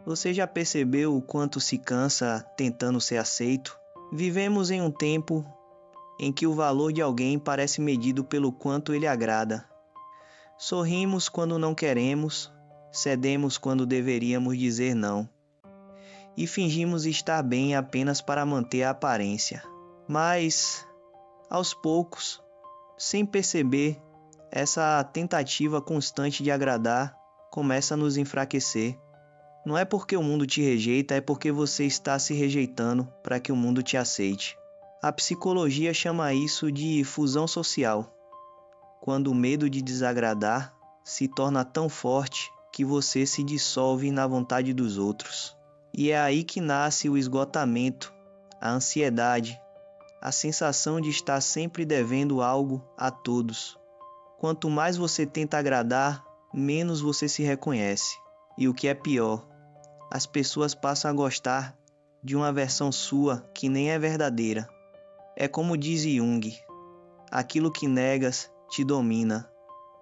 Você já percebeu o quanto se cansa tentando ser aceito? Vivemos em um tempo em que o valor de alguém parece medido pelo quanto ele agrada. Sorrimos quando não queremos, cedemos quando deveríamos dizer não, e fingimos estar bem apenas para manter a aparência. Mas, aos poucos, sem perceber, essa tentativa constante de agradar começa a nos enfraquecer. Não é porque o mundo te rejeita, é porque você está se rejeitando para que o mundo te aceite. A psicologia chama isso de fusão social, quando o medo de desagradar se torna tão forte que você se dissolve na vontade dos outros. E é aí que nasce o esgotamento, a ansiedade, a sensação de estar sempre devendo algo a todos. Quanto mais você tenta agradar, menos você se reconhece. E o que é pior, as pessoas passam a gostar de uma versão sua que nem é verdadeira. É como diz Jung, aquilo que negas te domina,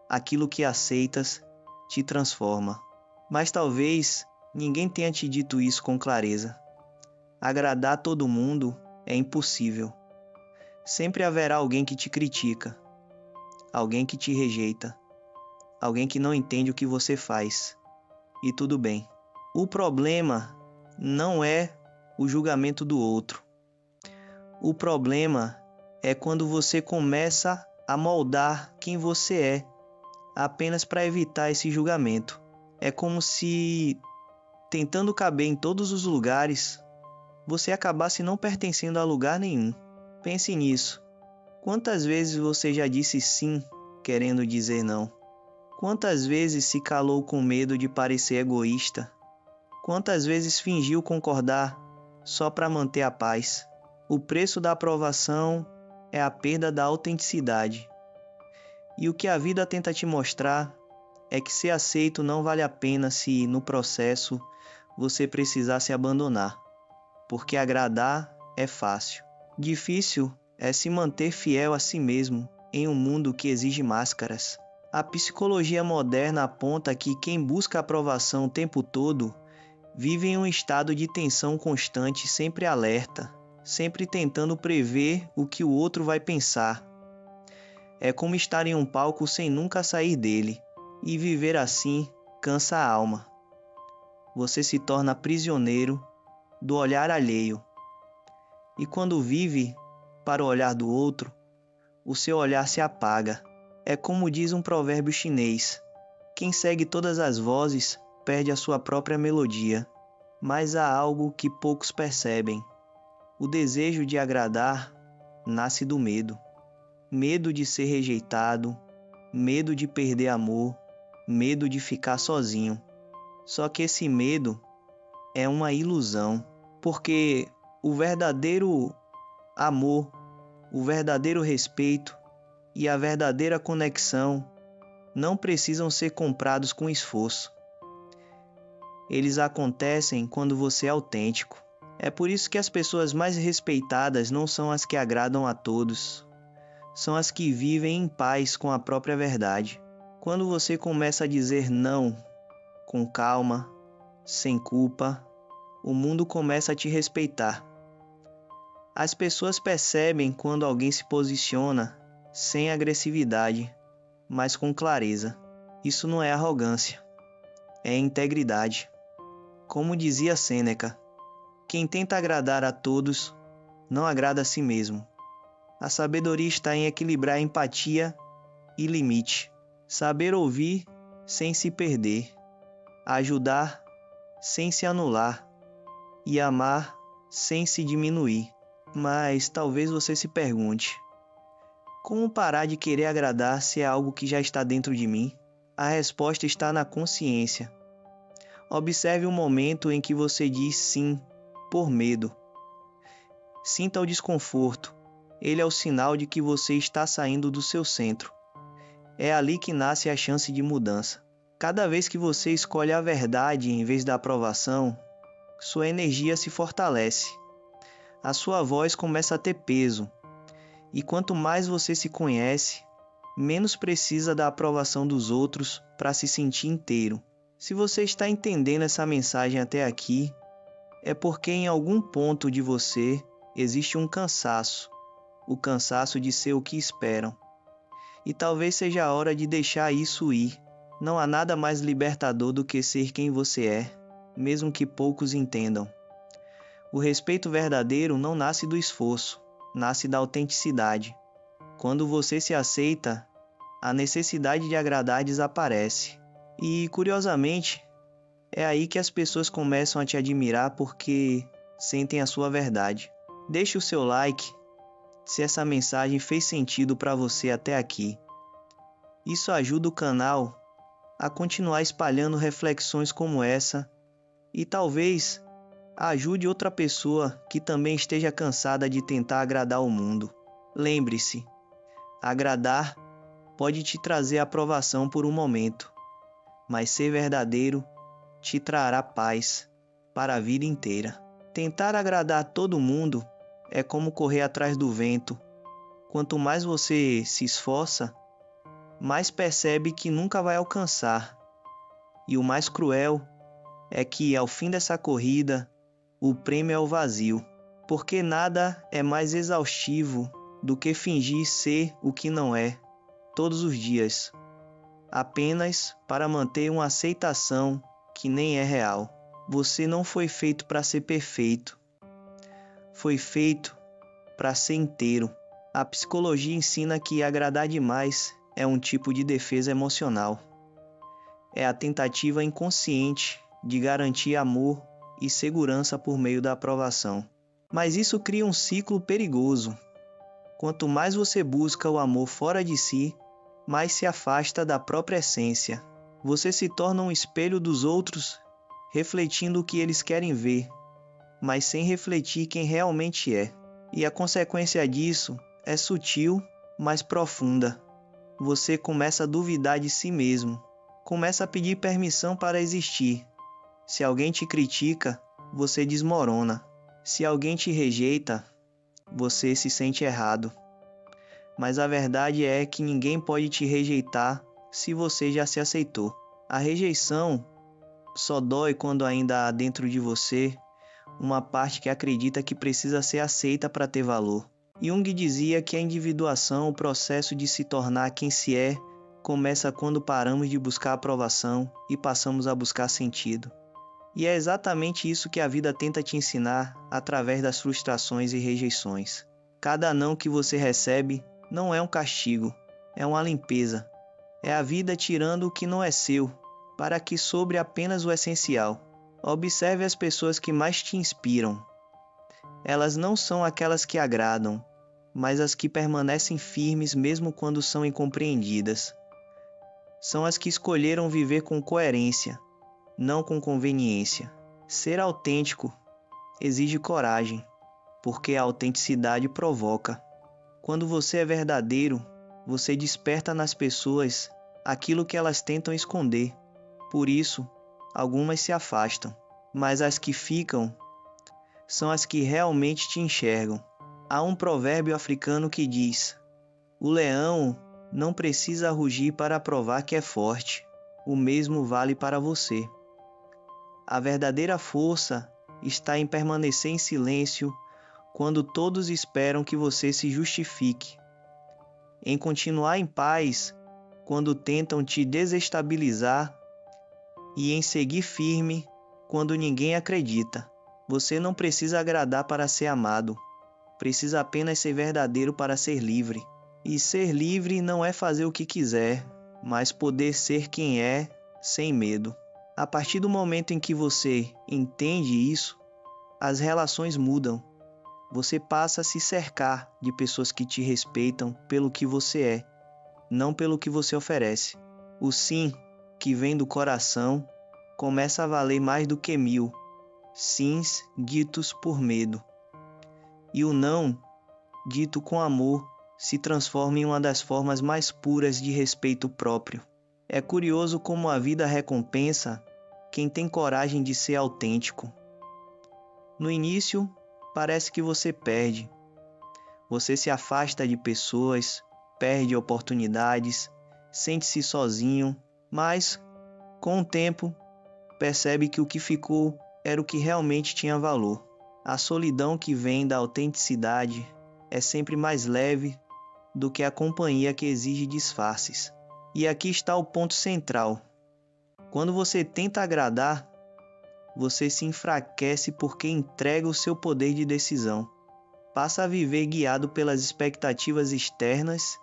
aquilo que aceitas te transforma. Mas talvez ninguém tenha te dito isso com clareza. Agradar todo mundo é impossível. Sempre haverá alguém que te critica, alguém que te rejeita, alguém que não entende o que você faz. E tudo bem. O problema não é o julgamento do outro. O problema é quando você começa a moldar quem você é, apenas para evitar esse julgamento. É como se, tentando caber em todos os lugares, você acabasse não pertencendo a lugar nenhum. Pense nisso. Quantas vezes você já disse sim, querendo dizer não? Quantas vezes se calou com medo de parecer egoísta? Quantas vezes fingiu concordar só para manter a paz? O preço da aprovação é a perda da autenticidade. E o que a vida tenta te mostrar é que ser aceito não vale a pena se, no processo, você precisar se abandonar. Porque agradar é fácil. Difícil é se manter fiel a si mesmo em um mundo que exige máscaras. A psicologia moderna aponta que quem busca aprovação o tempo todo vive em um estado de tensão constante, sempre alerta, sempre tentando prever o que o outro vai pensar. É como estar em um palco sem nunca sair dele, e viver assim cansa a alma. Você se torna prisioneiro do olhar alheio. E quando vive para o olhar do outro, o seu olhar se apaga. É como diz um provérbio chinês: quem segue todas as vozes perde a sua própria melodia. Mas há algo que poucos percebem. O desejo de agradar nasce do medo. Medo de ser rejeitado, medo de perder amor, medo de ficar sozinho. Só que esse medo é uma ilusão, porque o verdadeiro amor, o verdadeiro respeito e a verdadeira conexão não precisam ser comprados com esforço. Eles acontecem quando você é autêntico. É por isso que as pessoas mais respeitadas não são as que agradam a todos. São as que vivem em paz com a própria verdade. Quando você começa a dizer não com calma, sem culpa, o mundo começa a te respeitar. As pessoas percebem quando alguém se posiciona sem agressividade, mas com clareza. Isso não é arrogância, é integridade. Como dizia Sêneca, quem tenta agradar a todos não agrada a si mesmo. A sabedoria está em equilibrar empatia e limite. Saber ouvir sem se perder. Ajudar sem se anular. E amar sem se diminuir. Mas talvez você se pergunte: como parar de querer agradar se é algo que já está dentro de mim? A resposta está na consciência. Observe o momento em que você diz sim por medo. Sinta o desconforto. Ele é o sinal de que você está saindo do seu centro. É ali que nasce a chance de mudança. Cada vez que você escolhe a verdade em vez da aprovação, sua energia se fortalece. A sua voz começa a ter peso. E quanto mais você se conhece, menos precisa da aprovação dos outros para se sentir inteiro. Se você está entendendo essa mensagem até aqui, é porque em algum ponto de você existe um cansaço, o cansaço de ser o que esperam. E talvez seja a hora de deixar isso ir. Não há nada mais libertador do que ser quem você é, mesmo que poucos entendam. O respeito verdadeiro não nasce do esforço, nasce da autenticidade. Quando você se aceita, a necessidade de agradar desaparece. E, curiosamente, é aí que as pessoas começam a te admirar porque sentem a sua verdade. Deixe o seu like se essa mensagem fez sentido para você até aqui. Isso ajuda o canal a continuar espalhando reflexões como essa e talvez ajude outra pessoa que também esteja cansada de tentar agradar o mundo. Lembre-se, agradar pode te trazer aprovação por um momento, mas ser verdadeiro te trará paz para a vida inteira. Tentar agradar todo mundo é como correr atrás do vento. Quanto mais você se esforça, mais percebe que nunca vai alcançar. E o mais cruel é que, ao fim dessa corrida, o prêmio é o vazio, porque nada é mais exaustivo do que fingir ser o que não é, todos os dias, apenas para manter uma aceitação que nem é real. Você não foi feito para ser perfeito, foi feito para ser inteiro. A psicologia ensina que agradar demais é um tipo de defesa emocional. É a tentativa inconsciente de garantir amor e segurança por meio da aprovação. Mas isso cria um ciclo perigoso. Quanto mais você busca o amor fora de si, mais se afasta da própria essência. Você se torna um espelho dos outros, refletindo o que eles querem ver, mas sem refletir quem realmente é. E a consequência disso é sutil, mas profunda. Você começa a duvidar de si mesmo, começa a pedir permissão para existir. Se alguém te critica, você desmorona. Se alguém te rejeita, você se sente errado. Mas a verdade é que ninguém pode te rejeitar se você já se aceitou. A rejeição só dói quando ainda há dentro de você uma parte que acredita que precisa ser aceita para ter valor. Jung dizia que a individuação, o processo de se tornar quem se é, começa quando paramos de buscar aprovação e passamos a buscar sentido. E é exatamente isso que a vida tenta te ensinar através das frustrações e rejeições. Cada não que você recebe não é um castigo, é uma limpeza. É a vida tirando o que não é seu, para que sobre apenas o essencial. Observe as pessoas que mais te inspiram. Elas não são aquelas que agradam, mas as que permanecem firmes mesmo quando são incompreendidas. São as que escolheram viver com coerência, não com conveniência. Ser autêntico exige coragem, porque a autenticidade provoca. Quando você é verdadeiro, você desperta nas pessoas aquilo que elas tentam esconder. Por isso, algumas se afastam, mas as que ficam são as que realmente te enxergam. Há um provérbio africano que diz: o leão não precisa rugir para provar que é forte. O mesmo vale para você. A verdadeira força está em permanecer em silêncio quando todos esperam que você se justifique, em continuar em paz quando tentam te desestabilizar e em seguir firme quando ninguém acredita. Você não precisa agradar para ser amado, precisa apenas ser verdadeiro para ser livre. E ser livre não é fazer o que quiser, mas poder ser quem é sem medo. A partir do momento em que você entende isso, as relações mudam. Você passa a se cercar de pessoas que te respeitam pelo que você é, não pelo que você oferece. O sim, que vem do coração, começa a valer mais do que 1000 sims ditos por medo. E o não, dito com amor, se transforma em uma das formas mais puras de respeito próprio. É curioso como a vida recompensa quem tem coragem de ser autêntico. No início, parece que você perde. Você se afasta de pessoas, perde oportunidades, sente-se sozinho, mas, com o tempo, percebe que o que ficou era o que realmente tinha valor. A solidão que vem da autenticidade é sempre mais leve do que a companhia que exige disfarces. E aqui está o ponto central. Quando você tenta agradar, você se enfraquece porque entrega o seu poder de decisão. Passa a viver guiado pelas expectativas externas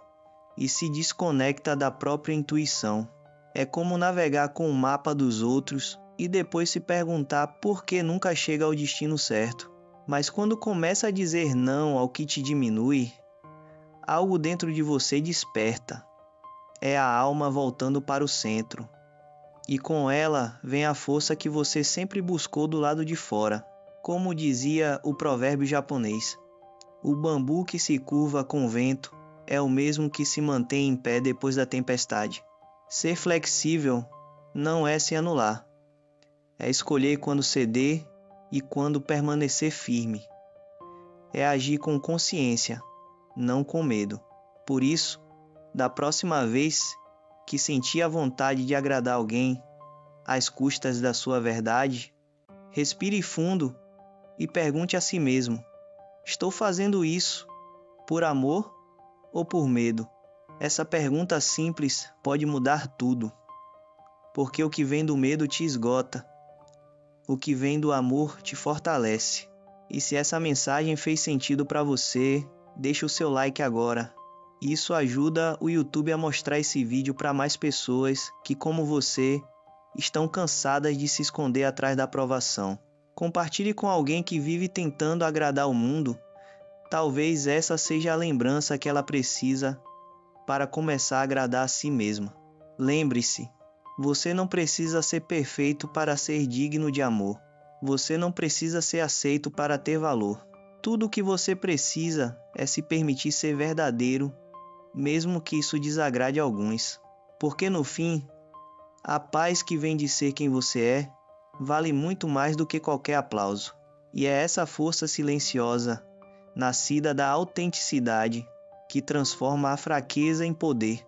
e se desconecta da própria intuição. É como navegar com o mapa dos outros e depois se perguntar por que nunca chega ao destino certo. Mas quando começa a dizer não ao que te diminui, algo dentro de você desperta. É a alma voltando para o centro. E com ela vem a força que você sempre buscou do lado de fora. Como dizia o provérbio japonês, o bambu que se curva com o vento é o mesmo que se mantém em pé depois da tempestade. Ser flexível não é se anular, é escolher quando ceder e quando permanecer firme. É agir com consciência, não com medo. Por isso, da próxima vez que sentir a vontade de agradar alguém às custas da sua verdade, respire fundo e pergunte a si mesmo: estou fazendo isso por amor ou por medo? Essa pergunta simples pode mudar tudo, porque o que vem do medo te esgota, o que vem do amor te fortalece. E se essa mensagem fez sentido para você, deixa o seu like agora. Isso ajuda o YouTube a mostrar esse vídeo para mais pessoas que, como você, estão cansadas de se esconder atrás da aprovação. Compartilhe com alguém que vive tentando agradar o mundo. Talvez essa seja a lembrança que ela precisa para começar a agradar a si mesma. Lembre-se, você não precisa ser perfeito para ser digno de amor. Você não precisa ser aceito para ter valor. Tudo o que você precisa é se permitir ser verdadeiro, mesmo que isso desagrade alguns. Porque no fim, a paz que vem de ser quem você é, vale muito mais do que qualquer aplauso. E é essa força silenciosa, nascida da autenticidade, que transforma a fraqueza em poder.